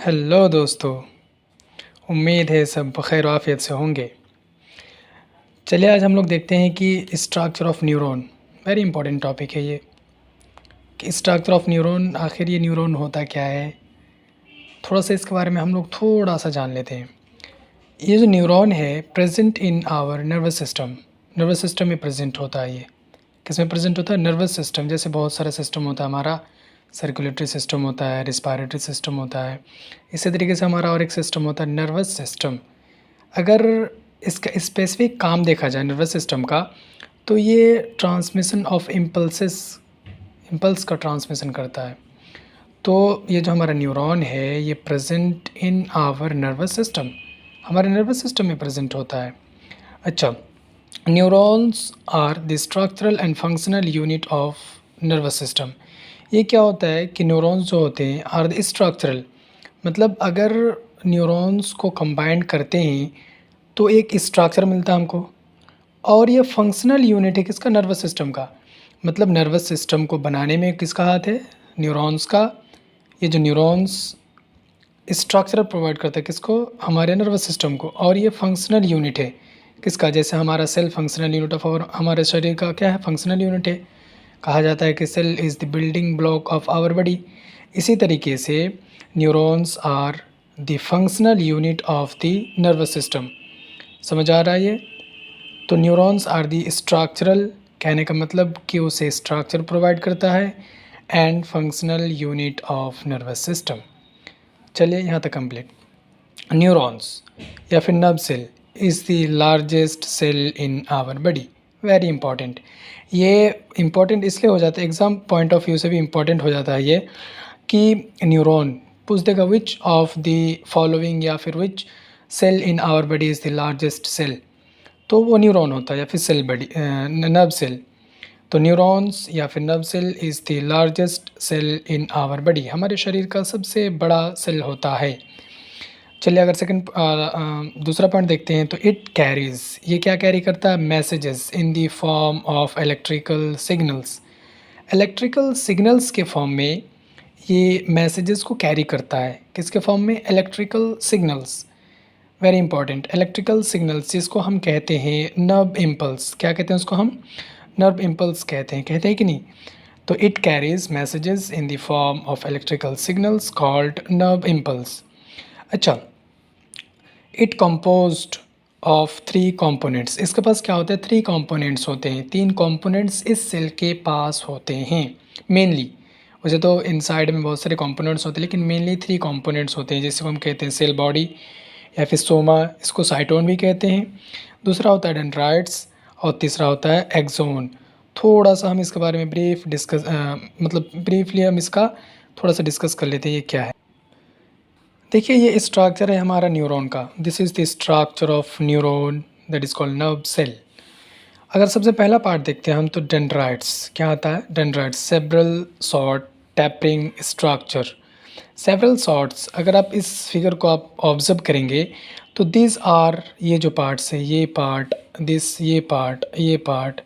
Hello दोस्तों। उम्मीद है सब बखैर आफियत से होंगे। चलिए आज हम लोग देखते हैं कि structure of neuron. Very important topic है ये कि स्ट्रक्चर ऑफ न्यूरॉन, आखिर ये न्यूरॉन होता क्या है, थोड़ा सा इसके बारे में हम लोग थोड़ा सा जान लेते हैं। ये जो न्यूरॉन है present in our nervous system, nervous system में प्रेजेंट होता है। ये किस में प्रेजेंट होता है? Nervous system. जैसे बहुत सारा सिस्टम होता है हमारा, सर्कुलेटरी सिस्टम होता है, रिस्पायरेटरी सिस्टम होता है, इसी तरीके से हमारा और एक सिस्टम होता है नर्वस सिस्टम। अगर इसका स्पेसिफिक काम देखा जाए नर्वस सिस्टम का, तो ये ट्रांसमिशन ऑफ इम्पल्स का ट्रांसमिशन करता है। तो ये जो हमारा न्यूरॉन है ये present in our nervous system, हमारे नर्वस सिस्टम में प्रेजेंट होता है। अच्छा, neurons are the structural and functional unit of nervous system. ये क्या होता है कि न्यूरॉन्स जो होते हैं आर द स्ट्रक्चरल, मतलब अगर न्यूरॉन्स को कंबाइंड करते हैं तो एक स्ट्रक्चर मिलता है हमको। और ये फंक्शनल यूनिट है किसका? नर्वस सिस्टम का। मतलब नर्वस सिस्टम को बनाने में किसका हाथ है? न्यूरॉन्स का। ये जो न्यूरॉन्स स्ट्रक्चर प्रोवाइड करता है किसको? हमारे नर्वस सिस्टम को। और ये फंक्शनल यूनिट है किसका? जैसे हमारा cell functional unit of our, हमारे शरीर का क्या है? फंक्शनल यूनिट है। कहा जाता है कि cell is the building block of our body. इसी तरीके से neurons are the functional unit of the nervous system. समझ आ रहा है ये? तो न्यूरॉन्स आर दी स्ट्रक्चरल, कहने का मतलब कि उसे स्ट्रक्चर प्रोवाइड करता है, and functional unit of nervous system. चलिए यहाँ तक कंप्लीट। न्यूरॉन्स या फिर nerve cell is the largest cell in our body. Very important. ये इंपॉर्टेंट इसलिए हो जाता है, एग्ज़ाम पॉइंट ऑफ व्यू से भी इम्पॉर्टेंट हो जाता है ये, कि न्यूरॉन पूछ देगा विच ऑफ द फॉलोइंग या फिर which cell in our body is the largest cell, तो वो न्यूरॉन होता है या फिर सेल बॉडी, नर्व सेल। तो न्यूरॉन्स या फिर nerve cell is the largest cell in our body, हमारे शरीर का सबसे बड़ा सेल होता है। चलिए अगर दूसरा पॉइंट देखते हैं तो इट कैरीज, ये क्या कैरी करता है? Messages in the form of electrical signals. Electrical signals के फॉर्म में ये मैसेजेस को कैरी करता है। किसके फॉर्म में? Electrical signals. Very important. Electrical signals जिसको हम कहते हैं नर्व इम्पल्स, क्या कहते हैं उसको? हम नर्व इम्पल्स कहते हैं कि नहीं? तो it carries messages in the form of electrical signals called nerve impulse. अच्छा, इट कंपोज्ड ऑफ 3 कंपोनेंट्स। इसके पास क्या होता है? 3 कंपोनेंट्स होते हैं, 3 कंपोनेंट्स इस सेल के पास होते हैं मेनली। वैसे तो इनसाइड में बहुत सारे कंपोनेंट्स होते हैं, लेकिन मेनली 3 कंपोनेंट्स होते हैं, जिसको हम कहते हैं सेल बॉडी या फिर सोमा, इसको साइटोन भी कहते हैं। दूसरा होता है डेंड्राइट्स और तीसरा होता है एक्सोन। थोड़ा सा हम इसके बारे में मतलब ब्रीफली हम इसका थोड़ा सा डिस्कस कर लेते हैं ये क्या है। देखिए ये स्ट्रक्चर है हमारा न्यूरॉन का। This is the structure of neuron that is called nerve cell. अगर सबसे पहला पार्ट देखते हैं हम तो डेंड्राइट्स क्या आता है? Dendrites several short tapering structure. Several shorts, अगर आप इस फिगर को आप ऑब्जर्व करेंगे तो दिस आर, ये जो पार्ट्स है, ये पार्ट, दिस, ये पार्ट, ये पार्ट,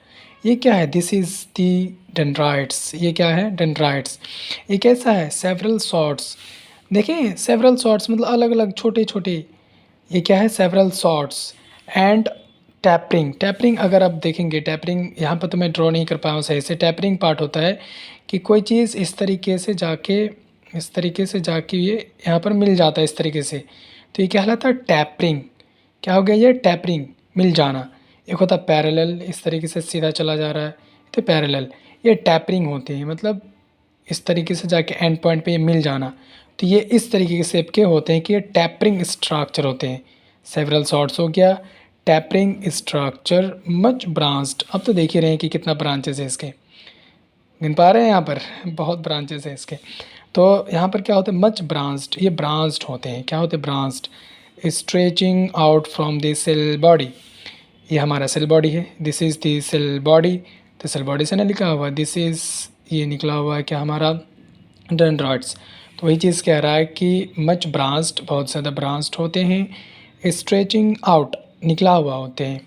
ये क्या है? This is the dendrites. ये क्या है? डेंड्राइट्स। ये कैसा है? Several shorts. देखें सेवरल सॉर्ट्स मतलब अलग अलग छोटे छोटे, ये क्या है? Several shorts. And tapering, tapering अगर आप देखेंगे, टैपरिंग यहाँ पर तो मैं ड्रॉ नहीं कर पाया हूँ सही से। टैपरिंग पार्ट होता है कि कोई चीज़ इस तरीके से जाके ये यहाँ पर मिल जाता है इस तरीके से, तो ये क्या कहलाता है? टैपरिंग। क्या हो गया ये? टैपरिंग, मिल जाना। एक होता है पैरेलल, इस तरीके से सीधा चला जा रहा है तो पैरेलल, ये टैपरिंग होती है, मतलब इस तरीके से जाके एंड पॉइंट पे ये मिल जाना। तो ये इस तरीके के शेप के होते हैं कि ये टैपरिंग स्ट्रक्चर होते हैं। सेवरल सॉर्ट्स हो गया, टैपरिंग स्ट्रक्चर, मच ब्रांच्ड। अब तो देख ही रहे हैं कि कितना ब्रांचेस है इसके, गिन पा रहे हैं यहाँ पर? बहुत ब्रांचेस है इसके। तो यहाँ पर क्या होता है? मच ब्रांच्ड, ये ब्रांच्ड होते हैं। क्या होते हैं? Branched. Stretching out from the cell body, ये हमारा सेल बॉडी है। This is the cell body, तो सेल बॉडी से ना लिखा हुआ, दिस इज़, ये निकला हुआ है क्या हमारा? डेंड्राइट्स। तो वही चीज़ कह रहा है कि मच ब्रांच्ड, बहुत ज़्यादा ब्रांच्ड होते हैं। स्ट्रेचिंग आउट, निकला हुआ होते हैं।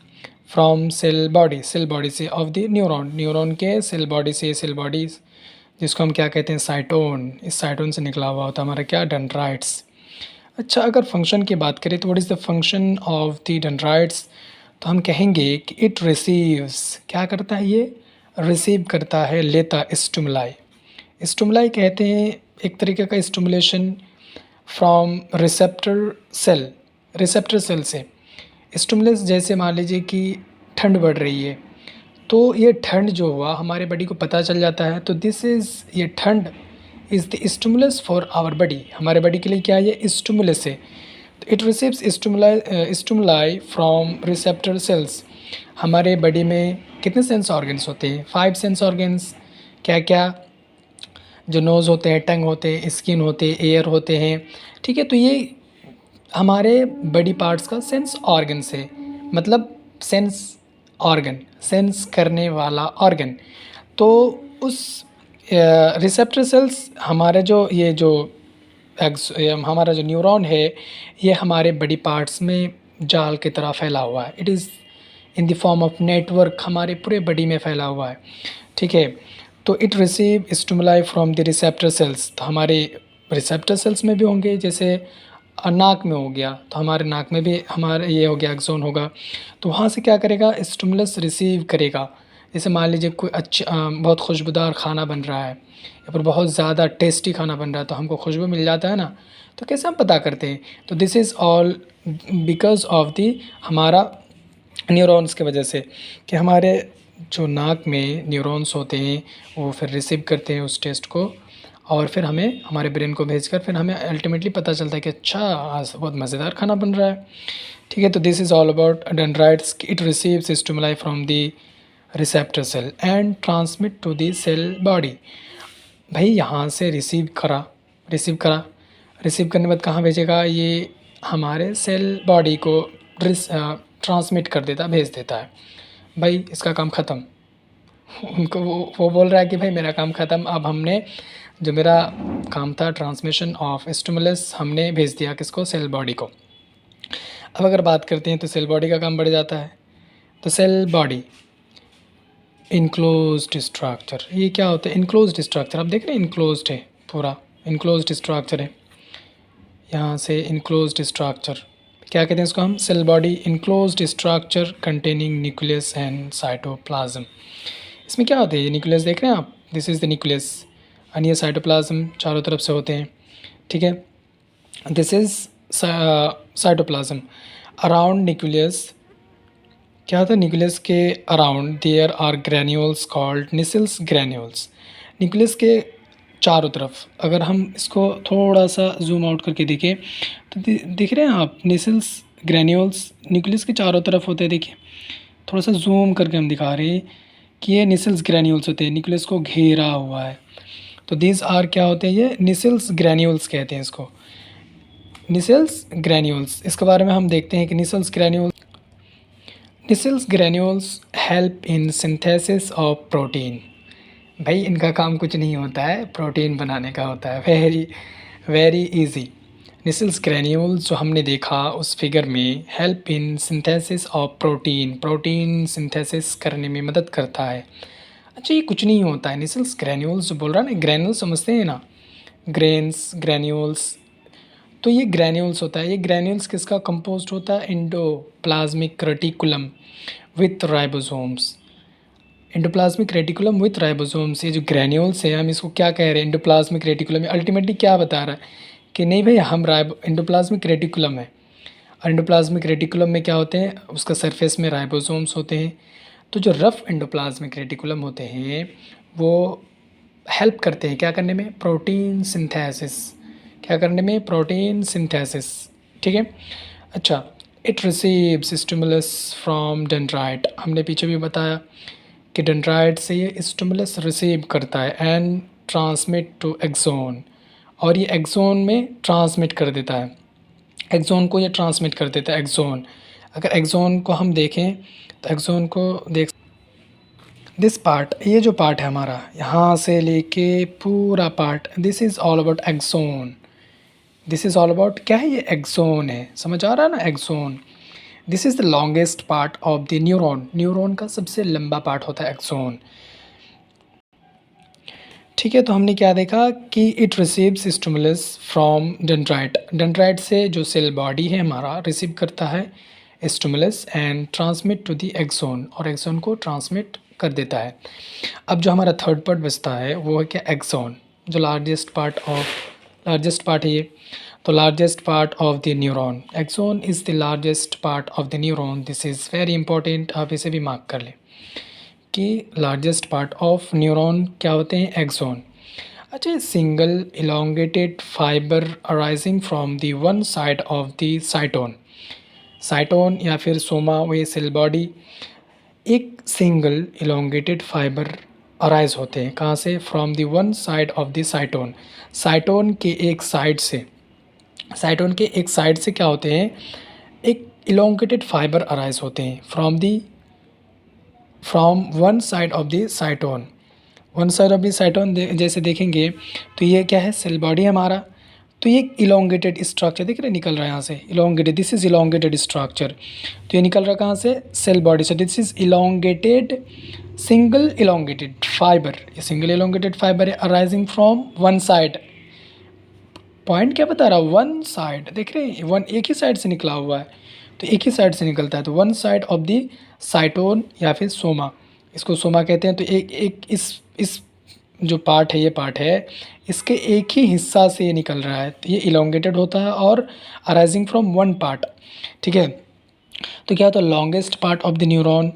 From cell body, cell body से, ऑफ द न्यूरॉन, न्यूरॉन के सेल बॉडी से, सेल बॉडीज जिसको हम क्या कहते हैं? साइटोन। इस साइटोन से निकला हुआ होता है हमारा क्या? डेंड्राइट्स। अच्छा, अगर फंक्शन की बात करें तो what is the function of the dendrites? तो हम कहेंगे कि इट रिसीव्स, क्या करता है ये? रिसीव करता है, लेता स्टिमुलाई। स्टिमुलाई कहते हैं एक तरीके का स्टिमुलेशन फ्रॉम रिसेप्टर सेल से। स्टिमुलस जैसे मान लीजिए कि ठंड बढ़ रही है, तो ये ठंड जो हुआ हमारे बॉडी को पता चल जाता है, तो दिस इज़, ये ठंड is the stimulus for our body, हमारे बॉडी के लिए क्या है? ये स्टिमुलस है। तो it receives stimuli from receptor cells. हमारे बॉडी में कितने सेंस ऑर्गन्स होते हैं? 5 सेंस ऑर्गन्स। क्या क्या? जो नोज़ होते हैं, टंग होते हैं, स्किन होते हैं, एयर होते हैं, ठीक है। तो ये हमारे बॉडी पार्ट्स का सेंस ऑर्गन्स है, मतलब सेंस ऑर्गन, सेंस करने वाला ऑर्गन। तो उस रिसेप्टर सेल्स, हमारा जो ये जो हमारा जो न्यूरॉन है, ये हमारे बॉडी पार्ट्स में जाल की तरह फैला हुआ है। It is in the form of network, हमारे पूरे बॉडी में फैला हुआ है, ठीक है। तो it receive stimuli from the receptor cells. तो हमारे रिसेप्टर सेल्स में भी होंगे, जैसे नाक में हो गया तो हमारे नाक में भी हमारे ये हो गया, एक्सोन होगा। तो वहाँ से क्या करेगा? स्टिमुलस रिसीव करेगा। जैसे मान लीजिए कोई बहुत खुशबूदार खाना बन रहा है या फिर बहुत ज़्यादा टेस्टी खाना बन रहा है, तो हमको खुशबू मिल जाता है ना। तो कैसे हम पता करते हैं? तो this is all because of the हमारा न्यूरॉन्स की वजह से, कि हमारे जो नाक में न्यूरॉन्स होते हैं वो फिर रिसीव करते हैं उस टेस्ट को, और फिर हमें हमारे ब्रेन को भेजकर फिर हमें अल्टीमेटली पता चलता है कि अच्छा, आज बहुत मज़ेदार खाना बन रहा है, ठीक है। तो this is all about dendrites. It receives stimuli from the receptor cell and transmit to the cell body. भाई यहाँ से रिसीव करा, रिसीव करने के बाद कहाँ भेजेगा? ये हमारे सेल बॉडी को ट्रांसमिट कर देता, भेज देता है। भाई इसका काम ख़त्म। उनको वो बोल रहा है कि भाई मेरा काम ख़त्म, अब हमने जो मेरा काम था ट्रांसमिशन ऑफ स्टिमुलस, हमने भेज दिया किसको? सेल बॉडी को। अब अगर बात करते हैं तो सेल बॉडी का काम बढ़ जाता है। तो सेल बॉडी इनक्लोज्ड स्ट्रक्चर, ये क्या होता है? इनक्लोज्ड स्ट्रक्चर, आप देख रहे हैं इनक्लोज्ड है, पूरा इनक्लोज्ड स्ट्रक्चर है। यहाँ से इनक्लोज्ड स्ट्रक्चर क्या कहते हैं इसको हम? Cell body enclosed structure containing nucleus and cytoplasm. इसमें क्या होता है? ये न्यूक्लियस देख रहे हैं आप, दिस इज़ द न्यूक्लियस, और ये साइटोप्लाज्म चारों तरफ से होते हैं, ठीक है। This is cytoplasm. Around nucleus क्या होता है? न्यूक्लियस के around there are granules called Nissl's granules. Nucleus के चारों तरफ अगर हम इसको थोड़ा सा जूम आउट करके देखें तो दिख रहे हैं आप, निसल्स ग्रैन्यूल्स न्यूक्लियस के चारों तरफ होते हैं। देखिए थोड़ा सा जूम करके हम दिखा रहे हैं कि ये निसल्स ग्रैन्यूल्स होते हैं, न्यूक्लियस को घेरा हुआ है। तो दीज आर क्या होते हैं? ये निसल्स ग्रैन्यूल्स कहते हैं इसको, निसल्स ग्रैन्यूल्स। इसके बारे में हम देखते हैं कि Nissl's granules help in synthesis of protein. भाई इनका काम कुछ नहीं होता है, प्रोटीन बनाने का होता है। Very very easy. Nissl's granules जो हमने देखा उस फिगर में, help in synthesis of protein, protein synthesis करने में मदद करता है। अच्छा, ये कुछ नहीं होता है। निसल्स ग्रैन्यूल्स जो बोल रहा है ना, ग्रैन्यूल्स समझते हैं ना, ग्रेन्स, ग्रैन्यूल्स। तो ये ग्रैन्यूल्स होता है। ये ग्रैन्यूल्स किसका कंपोज्ड होता है? Endoplasmic reticulum with ribosomes. Endoplasmic reticulum with ribosomes, ये जो ग्रैन्यूल्स है, हम इसको क्या कह रहे हैं? Endoplasmic reticulum. अल्टीमेटली क्या बता रहा है कि नहीं भाई, हम एंडोप्लाज्मिक रेटिकुलम है, और एंडोप्लाज्मिक रेटिकुलम में क्या होते हैं? उसका सरफेस में राइबोसोम्स होते हैं। तो जो रफ एंडोप्लाज्मिक रेटिकुलम होते हैं वो हेल्प करते हैं क्या करने में? Protein synthesis. क्या करने में? प्रोटीन सिंथेसिस, ठीक है। अच्छा, it receives stimulus from dendrite. हमने पीछे भी बताया कि डेंड्राइट से ये स्टिमुलस रिसीव करता है एंड ट्रांसमिट टू एक्सोन, और ये एक्सोन में ट्रांसमिट कर देता है। एक्सोन को ये ट्रांसमिट कर देता है, एक्सोन। अगर एक्सोन को हम देखें तो एक्सोन को देख, दिस पार्ट, ये जो पार्ट है हमारा, यहाँ से लेके पूरा part, this is all about axon. This is all about क्या है? ये एक्सोन है, समझ आ रहा है ना? Axon. This is the longest part of the neuron. Neuron का सबसे लंबा पार्ट होता है एक्सोन। ठीक है, तो हमने क्या देखा कि it receives stimulus from dendrite. Dendrite से जो सेल बॉडी है हमारा रिसीव करता है stimulus and transmit to the axon, और एक्सोन को ट्रांसमिट कर देता है। अब जो हमारा थर्ड पार्ट बचता है वो है क्या, एक्सोन, जो लार्जेस्ट पार्ट है ये। तो largest part of the neuron, axon is the largest part of the neuron. This is very important, आप इसे भी मार्क कर लें कि लार्जेस्ट पार्ट ऑफ न्यूरॉन क्या होते हैं, एक्सोन। अच्छा, single elongated fibre arising from the one side of the साइटोन। साइटोन या फिर सोमा, वो ये सेल बॉडी, एक सिंगल इलोंगेटेड फाइबर अराइज होते हैं कहाँ से, from the one side of the साइटोन। साइटोन के एक साइड से, साइटोन के एक साइड से क्या होते हैं, एक इलोंगेटेड फाइबर अराइज होते हैं from one side of the साइटोन। One side of the साइटोन जैसे देखेंगे तो ये क्या है, सेल बॉडी है हमारा। तो ये इलोंगेटेड स्ट्रक्चर दिख रहा है, निकल रहा है यहाँ से, elongated, this is elongated structure. तो ये निकल रहा है कहाँ से, सेल बॉडी से। This is elongated, single elongated fibre, ये सिंगल इलोंगेटेड फाइबर है arising from one side. Point क्या बता रहा है, वन साइड, देख रहे हैं, वन एक ही साइड से निकला हुआ है, तो एक ही साइड से निकलता है, तो वन साइड ऑफ द साइटोन या फिर सोमा, इसको सोमा कहते हैं। तो एक इस जो पार्ट है, ये पार्ट है, इसके एक ही हिस्सा से ये निकल रहा है, तो ये इलोंगेटेड होता है और अराइजिंग फ्रॉम वन पार्ट। ठीक है, तो क्या होता है, longest part of the neuron,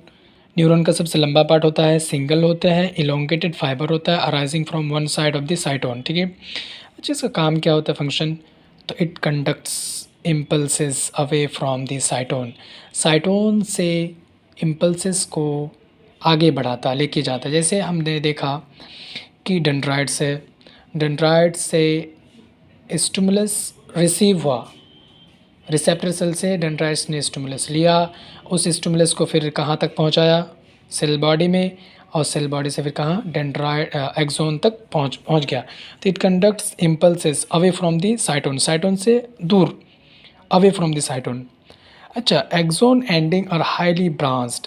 neuron का सबसे लंबा पार्ट होता है, सिंगल होता है, इलोंगेटेड फाइबर होता है arising from one side of the साइटोन। ठीक है, अच्छा, इसका काम क्या होता है, फंक्शन, तो it conducts impulses away from the साइटोन। साइटोन से इम्पल्सेस को आगे बढ़ाता, लेके जाता। जैसे हमने देखा कि डेंड्राइट से स्टिमुलस रिसीव हुआ, रिसेप्टर सेल से डेंड्राइट्स ने स्टिमुलस लिया, उस स्टिमुलस को फिर कहाँ तक पहुँचाया, सेल बॉडी में, और सेल बॉडी से फिर कहाँ, डेंड्राइट एक्सोन तक पहुँच गया। तो it conducts impulses away from the साइटोन, साइटोन से दूर, अवे फ्रॉम द साइटोन। अच्छा, एक्सोन एंडिंग और हाईली ब्रांच्ड,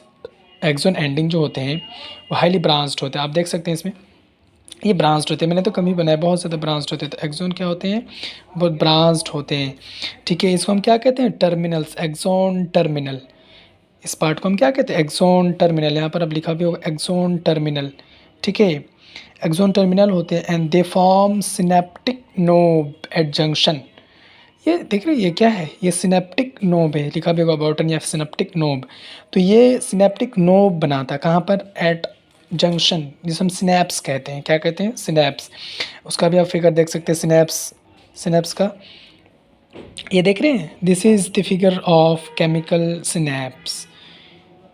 एक्सोन एंडिंग जो होते हैं वो हाईली ब्रांच्ड होते हैं। आप देख सकते हैं इसमें ये ब्रांच्ड होते हैं, मैंने तो कम ही बनाया, बहुत ज़्यादा ब्रांच्ड होते हैं। तो एक्सोन क्या होते हैं, बहुत ब्रांच्ड होते हैं। ठीक है, इसको हम क्या कहते हैं, टर्मिनल्स, एक्सोन टर्मिनल। इस पार्ट को हम क्या कहते हैं, एक्सोन टर्मिनल। यहाँ पर अब लिखा भी होगा एक्सोन टर्मिनल। ठीक है, एक्सोन टर्मिनल होते हैं and they form synaptic knob at junction. ये देख रहे हैं, ये क्या है, ये सिनेप्टिक नोब है, लिखा भी होगा बॉटन या सिनेप्टिक नोब। तो ये सिनेप्टिक नोब बनाता है कहाँ पर, एट जंक्शन, जिसे हम सिनेप्स कहते हैं। क्या कहते हैं, सिनेप्स। उसका भी आप फिगर देख सकते हैं, सिनेप्स का, ये देख रहे हैं, this is the figure of chemical synapse,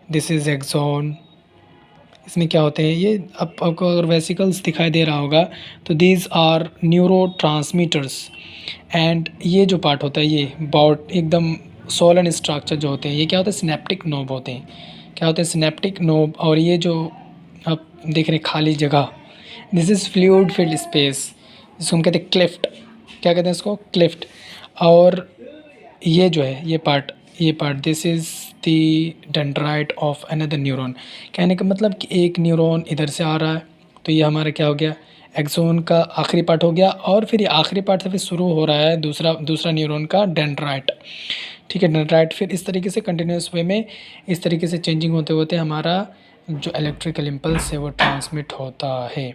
this is axon. इसमें क्या होते हैं, ये आपको अगर वेसिकल्स दिखाई दे रहा होगा तो these are neurotransmitters. And ये जो पार्ट होता है, ये बॉट एकदम सोलन स्ट्रक्चर जो होते हैं, ये क्या होता है, सिनेप्टिक नोब होते हैं। क्या होते हैं, सिनेप्टिक नोब। और ये जो आप देख रहे हैं खाली जगह, this is fluid filled space, जिसको हम कहते हैं क्लिफ्ट। क्या कहते हैं इसको, क्लिफ्ट। और ये जो है, ये part this is the dendrite of another neuron. कहने का मतलब कि एक न्यूरॉन इधर से आ रहा है, तो ये हमारा क्या हो गया, एक्सोन का आखिरी पार्ट हो गया, और फिर ये आखिरी पार्ट से फिर शुरू हो रहा है दूसरा न्यूरॉन का डेंड्राइट। ठीक है, डेंड्राइट फिर इस तरीके से कंटिन्यूस वे में इस तरीके से चेंजिंग होते होते हमारा जो इलेक्ट्रिकल इम्पल्स है वो ट्रांसमिट होता है।